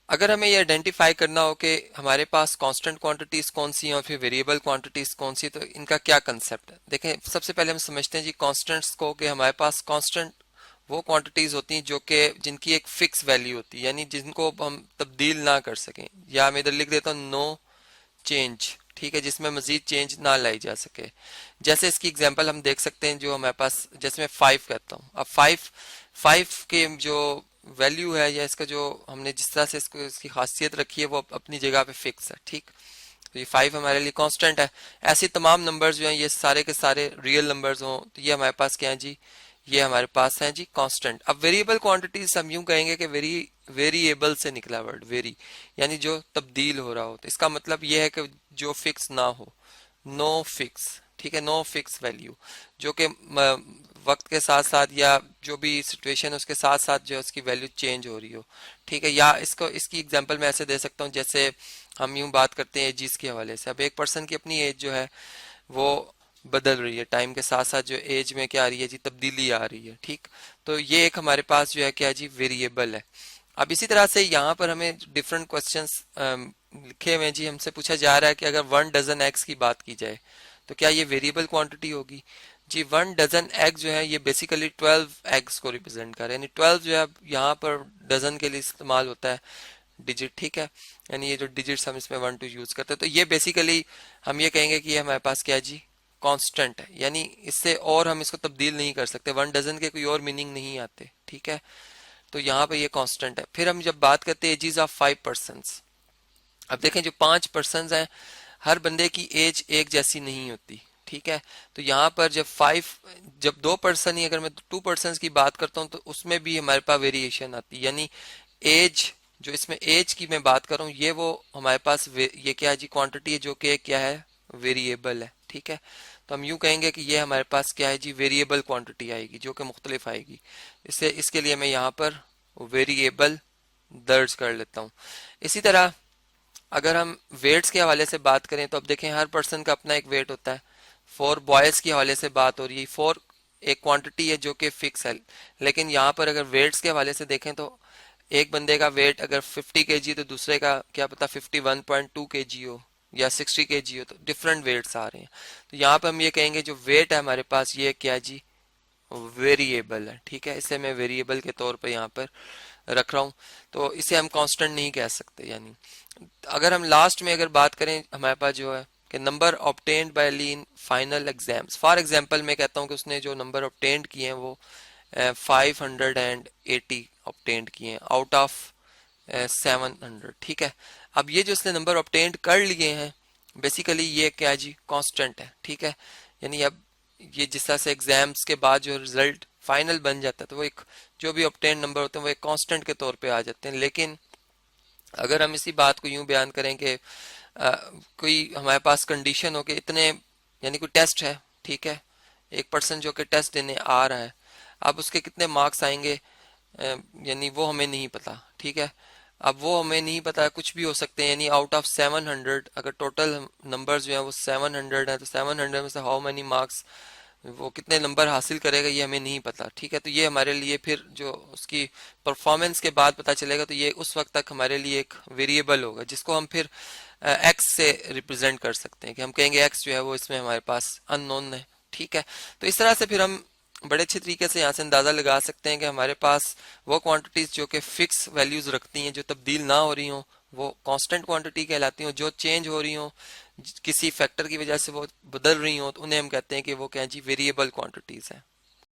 अगर हमें ये आइडेंटिफाई करना हो कि हमारे पास कांस्टेंट क्वांटिटीज कौन सी हैं और फिर वेरिएबल क्वांटिटीज कौन सी, तो इनका क्या कंसेप्ट है देखें। सबसे पहले हम समझते हैं जी कांस्टेंट्स को, कि हमारे पास कांस्टेंट वो क्वांटिटीज होती हैं जो कि जिनकी एक फिक्स वैल्यू होती है, यानी जिनको हम तब्दील ना कर सकें, या मैं इधर लिख देता हूँ नो चेंज, ठीक है, जिसमें मजीद चेंज ना लाई जा सके। जैसे इसकी एग्जांपल हम देख सकते हैं, जो हमारे पास, जैसे मैं 5 कहता हूँ, अब 5 के जो वैल्यू है, या इसका जो हमने जिस तरह से इसको इसकी खासियत रखी है, वो अपनी जगह पे फिक्स है, ठीक। तो ये 5 हमारे लिए कांस्टेंट है। ऐसे तमाम नंबर्स जो हैं ये सारे के सारे रियल नंबर्स हों तो ये हमारे पास क्या है जी, ये हमारे पास है जी कांस्टेंट। अब वेरिएबल क्वांटिटीज हम यूं कहेंगे कि वेरिएबल से निकला वर्ड वेरी, यानी जो तब्दील हो रहा हो। तो इसका मतलब ये है कि जो फिक्स ना हो, नो फिक्स, ठीक है, नो फिक्स वैल्यू, जो कि वक्त के साथ साथ या जो भी सिचुएशन है उसके साथ साथ जो है उसकी वैल्यू चेंज हो रही हो, ठीक है। या इसको इसकी एग्जांपल मैं ऐसे दे सकता हूँ, जैसे हम यूं बात करते हैं एजिस के हवाले से। अब एक पर्सन की अपनी एज जो है वो बदल रही है, टाइम के साथ साथ जो एज में क्या आ रही है जी, तब्दीली आ रही है, ठीक। तो ये एक हमारे पास जो है क्या जी, वेरिएबल है। अब इसी तरह से यहाँ पर हमें डिफरेंट क्वेश्चंस लिखे हुए हैं जी। हमसे पूछा जा रहा है कि अगर 1 डजन एग्स की बात की जाए तो क्या ये वेरिएबल क्वांटिटी होगी जी। 1 डजन एग जो है ये बेसिकली 12 एग्स को रिप्रेजेंट कर रहे हैं, यानी 12 जो है यहाँ पर डजन के लिए इस्तेमाल होता है डिजिट, ठीक है। यानी ये जो डिजिट्स हम इसमें 1 2 यूज करते हैं, तो ये बेसिकली हम ये कहेंगे कि ये हमारे पास क्या है जी, कांस्टेंट है, यानी इससे और हम इसको तब्दील नहीं कर सकते। 1 डजन के कोई और मीनिंग नहीं आते, ठीक है। तो यहाँ पे ये कांस्टेंट है। फिर हम जब बात करते हैं एजेस ऑफ 5 पर्सन, अब देखें जो 5 पर्सन हैं, हर बंदे की एज एक जैसी नहीं होती, ठीक है। तो यहाँ पर जब 2 पर्सन ही, अगर मैं 2 पर्सन की बात करता हूँ तो उसमें भी हमारे पास वेरिएशन आती है, यानी एज, जो इसमें एज की मैं बात कर रहा हूँ, ये वो हमारे पास ये क्या है जी, क्वांटिटी है, जो कि क्या है, वेरिएबल है, ठीक है। तो हम यूं कहेंगे कि ये हमारे पास क्या है जी, वेरिएबल क्वांटिटी आएगी, जो कि मुख्तलिफ आएगी। इसके लिए मैं यहाँ पर वेरिएबल दर्ज कर लेता हूँ। इसी तरह अगर हम वेट्स के हवाले से बात करें तो अब देखें हर पर्सन का अपना एक वेट होता है। फॉर बॉयज के हवाले से बात हो रही है, फॉर एक क्वांटिटी है जो कि फिक्स है। लेकिन यहाँ पर अगर वेट्स के हवाले से देखें तो एक बंदे का वेट अगर 50 केजी तो दूसरे का क्या पता 51.2 केजी हो या 60 केजी हो, तो डिफरेंट वेट्स आ रहे हैं। तो यहाँ पर हम ये कहेंगे जो वेट है हमारे पास ये क्या जी, वेरिएबल है, ठीक है। इसे मैं वेरिएबल के तौर पर यहाँ पर रख रहा हूँ, तो इसे हम कांस्टेंट नहीं कह सकते। यानी अगर हम लास्ट में अगर बात करें, हमारे पास जो है कि नंबर ऑब्टेन्ड बाय ली in final exams, for example मैं कहता हूँ कि उसने जो नंबर ऑब्टेन्ड किए हैं वो 580 ऑब्टेन्ड किए हैं आउट ऑफ 700, ठीक है। अब ये जो उसने नंबर ऑब्टेन्ड कर लिए हैं, बेसिकली ये क्या है जी, कांस्टेंट है, ठीक है। यानी अब ये जिस तरह से एग्जाम्स के बाद जो रिजल्ट फाइनल बन जाता है, तो वो एक जो भी ऑब्टेन नंबर होते हैं वो एक कांस्टेंट के तौर पे आ जाते हैं। लेकिन अगर हम इसी बात को यूं बयान करें कि कोई हमारे पास कंडीशन हो कि इतने, यानी कोई टेस्ट है, ठीक है, एक पर्सन जो कि टेस्ट देने आ रहा है, अब उसके कितने मार्क्स आएंगे, यानी वो हमें नहीं पता, ठीक है। अब वो हमें नहीं पता, कुछ भी हो सकते हैं, यानी आउट ऑफ 700 अगर टोटल नंबर्स जो हैं वो 700 है, तो 700 में से हाउ मेनी मार्क्स, वो कितने नंबर हासिल करेगा ये हमें नहीं पता, ठीक है। तो ये हमारे लिए फिर जो उसकी परफॉर्मेंस के बाद पता चलेगा, तो ये उस वक्त तक हमारे लिए एक वेरिएबल होगा जिसको हम फिर एक्स से रिप्रेजेंट कर सकते हैं, कि हम कहेंगे एक्स जो है वो इसमें हमारे पास अननोन है, ठीक है। तो इस तरह से फिर हम बड़े अच्छे तरीके से यहाँ से अंदाजा लगा सकते हैं कि हमारे पास वो क्वांटिटीज जो कि फिक्स वैल्यूज रखती हैं, जो तब्दील ना हो रही हों, वो कांस्टेंट क्वांटिटी कहलाती हैं। जो चेंज हो रही हों किसी फैक्टर की वजह से, वो बदल रही हों, तो उन्हें हम कहते हैं कि वो क्या है जी, वेरिएबल क्वांटिटीज हैं।